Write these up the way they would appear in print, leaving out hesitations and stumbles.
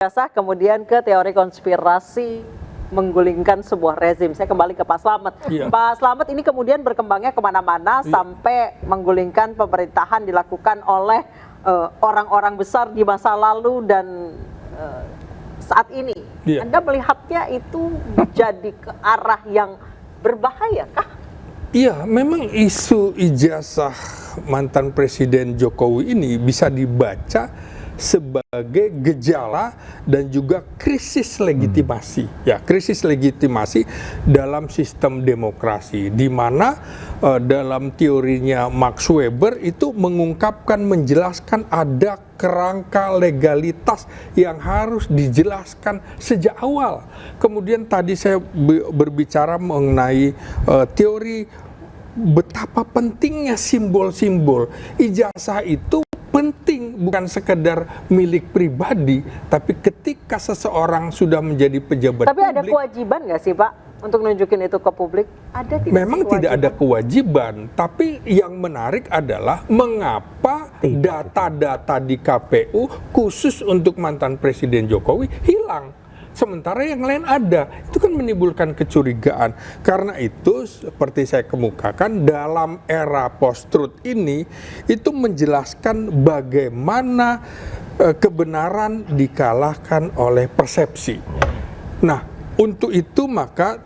Biasa kemudian ke teori konspirasi menggulingkan sebuah rezim. Saya kembali ke Pak Slamet. Iya. Pak Slamet, ini kemudian berkembangnya kemana-mana sampai menggulingkan pemerintahan dilakukan oleh orang-orang besar di masa lalu dan saat ini. Iya. Anda melihatnya itu jadi ke arah yang berbahaya kah? Iya, memang isu ijazah mantan Presiden Jokowi ini bisa dibaca sebagai gejala dan juga krisis legitimasi. Ya, krisis legitimasi dalam sistem demokrasi, di mana dalam teorinya Max Weber itu mengungkapkan, menjelaskan ada kerangka legalitas yang harus dijelaskan sejak awal. Kemudian tadi saya berbicara mengenai teori betapa pentingnya simbol-simbol. Ijazah itu penting, bukan sekedar milik pribadi, tapi ketika seseorang sudah menjadi pejabat Tapi publik. ada kewajiban nggak sih Pak untuk nunjukin itu ke publik? Ada tidak? Memang tidak ada kewajiban, tapi yang menarik adalah mengapa data-data di KPU khusus untuk mantan Presiden Jokowi hilang. Sementara yang lain ada, itu kan menimbulkan kecurigaan. Karena itu seperti saya kemukakan dalam era post-truth ini, itu menjelaskan bagaimana kebenaran dikalahkan oleh persepsi. Nah, untuk itu maka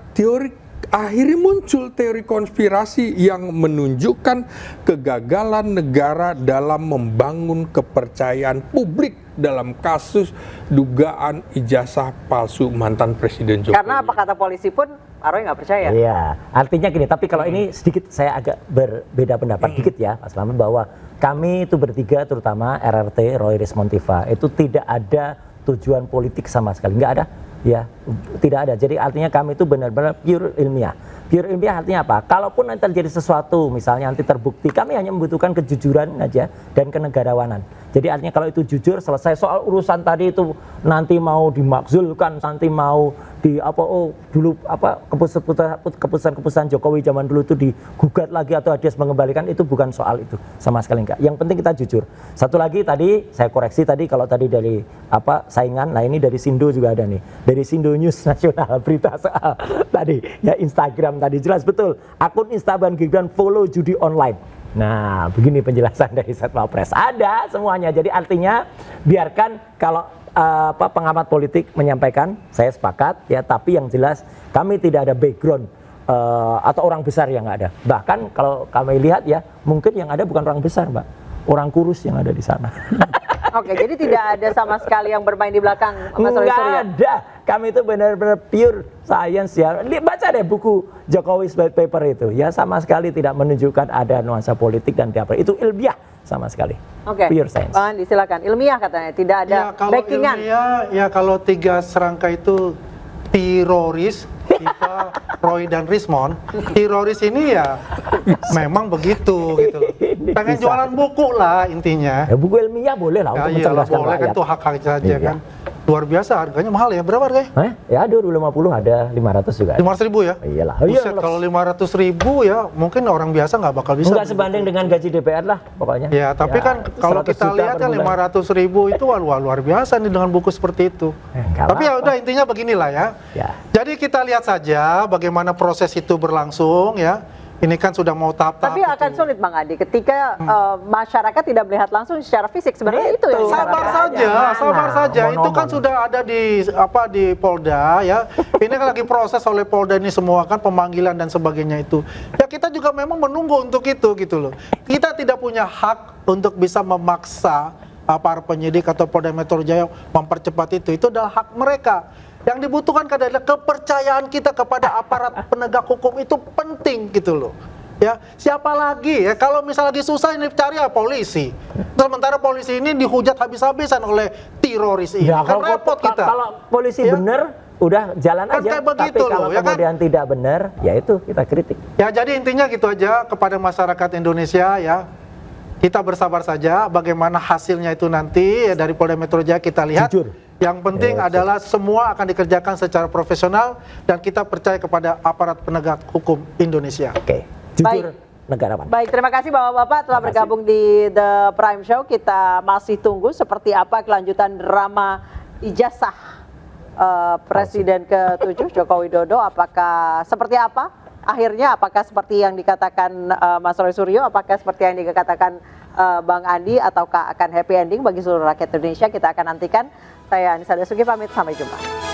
akhirnya muncul teori konspirasi yang menunjukkan kegagalan negara dalam membangun kepercayaan publik dalam kasus dugaan ijazah palsu mantan Presiden Jokowi. Karena apa kata polisi pun Pak Roy nggak percaya. Iya, artinya gini, tapi kalau ini sedikit saya agak berbeda pendapat dikit ya Pak Slamet, bahwa kami itu bertiga terutama RRT, Roy Rismontiva, itu tidak ada tujuan politik sama sekali, nggak ada. Ya, tidak ada. Jadi artinya kami itu benar-benar pure ilmiah. Pure ilmiah artinya apa? Kalaupun nanti terjadi sesuatu, misalnya nanti terbukti, kami hanya membutuhkan kejujuran aja dan kenegarawanan. Jadi artinya kalau itu jujur, selesai. Soal urusan tadi itu nanti mau dimakzulkan, nanti mau dulu keputusan Jokowi zaman dulu itu digugat lagi atau Adias mengembalikan, itu bukan soal itu sama sekali enggak. Yang penting kita jujur. Satu lagi tadi saya koreksi tadi, kalau tadi dari saingan, nah ini dari Sindo juga ada nih, dari Sindo News Nasional, berita soal tadi ya Instagram tadi jelas betul, akun Instagram Gibran follow judi online. Nah, begini penjelasan dari Setwapres. Ada semuanya. Jadi artinya biarkan kalau pengamat politik menyampaikan, saya sepakat ya, tapi yang jelas kami tidak ada background atau orang besar yang ada. Bahkan kalau kami lihat ya, mungkin yang ada bukan orang besar, Mbak. Orang kurus yang ada di sana. Oke, jadi tidak ada sama sekali yang bermain di belakang Mas Roy Suryo. Nggak ada. Kami itu benar-benar pure science ya. Baca deh buku Jokowi White Paper itu. Ya sama sekali tidak menunjukkan ada nuansa politik dan apa. Itu ilmiah sama sekali. Oke, pure science. Bang Andi silakan. Ilmiah katanya, tidak ada Ya, kalau backingan. ilmiah, ya kalau 3 serangka itu teroris, Kiva, Roy dan Rismon, teroris ini ya memang begitu gitu loh. Pengen jualan buku lah intinya. Ya, buku ilmiah boleh lah Ya untuk iyalah, mencerdaskan boleh kan, rakyat. itu hak-hak saja Iya. kan. Luar biasa harganya, mahal ya, berapa harganya? Ya ada 250, ada 500 juga. 500.000 ya? Iyalah. Buset, kalau 500.000 ya mungkin orang biasa nggak bakal bisa. Enggak sebanding dengan gaji DPR lah pokoknya. Ya, tapi Ya, kan kalau 100 kita juta lihat per kan bulan. 500.000 itu luar biasa nih dengan buku seperti itu. Nggak Tapi ya apa-apa. udah, intinya beginilah ya. Ya. Jadi kita lihat saja bagaimana proses itu berlangsung ya. Ini kan sudah mau tahap-tahap. Tapi akan itu. sulit Bang Adi ketika masyarakat tidak melihat langsung secara fisik. Sebenarnya itu yang Sabar diharapkan. saja, sabar Nah, saja. Itu kan ngomong. sudah ada di Polda ya. Ini kan lagi proses oleh Polda ini semua kan, pemanggilan dan sebagainya itu. Ya kita juga memang menunggu untuk itu gitu loh. Kita tidak punya hak untuk bisa memaksa para penyidik atau Polda Metro Jaya mempercepat itu. Itu adalah hak mereka. Yang dibutuhkan adalah kepercayaan kita kepada aparat penegak hukum, itu penting gitu loh. Ya, siapa lagi ya kalau misalnya lagi susah ini cari ya polisi. Sementara polisi ini dihujat habis-habisan oleh teroris ini. Ya, Kan repot kita. Kalau polisi Ya. bener, udah jalan Kan aja. kayak begitu Tapi kalau loh, ya kan? kemudian tidak benar, ya itu kita kritik. Ya, jadi intinya gitu aja kepada masyarakat Indonesia ya. Kita bersabar saja bagaimana hasilnya itu nanti ya, dari Polda Metro Jaya kita lihat. Jujur. Yang penting adalah semua akan dikerjakan secara profesional dan kita percaya kepada aparat penegak hukum Indonesia. Oke, jujur negarawan. Baik, terima kasih Bapak-Bapak telah bergabung di The Prime Show. Kita masih tunggu seperti apa kelanjutan drama ijazah Presiden ke-7 Joko Widodo, apakah seperti apa akhirnya? Apakah seperti yang dikatakan Mas Roy Suryo, apakah seperti yang dikatakan Bang Andi, ataukah akan happy ending bagi seluruh rakyat Indonesia? Kita akan nantikan. Saya Anissa Dasuki pamit, sampai jumpa.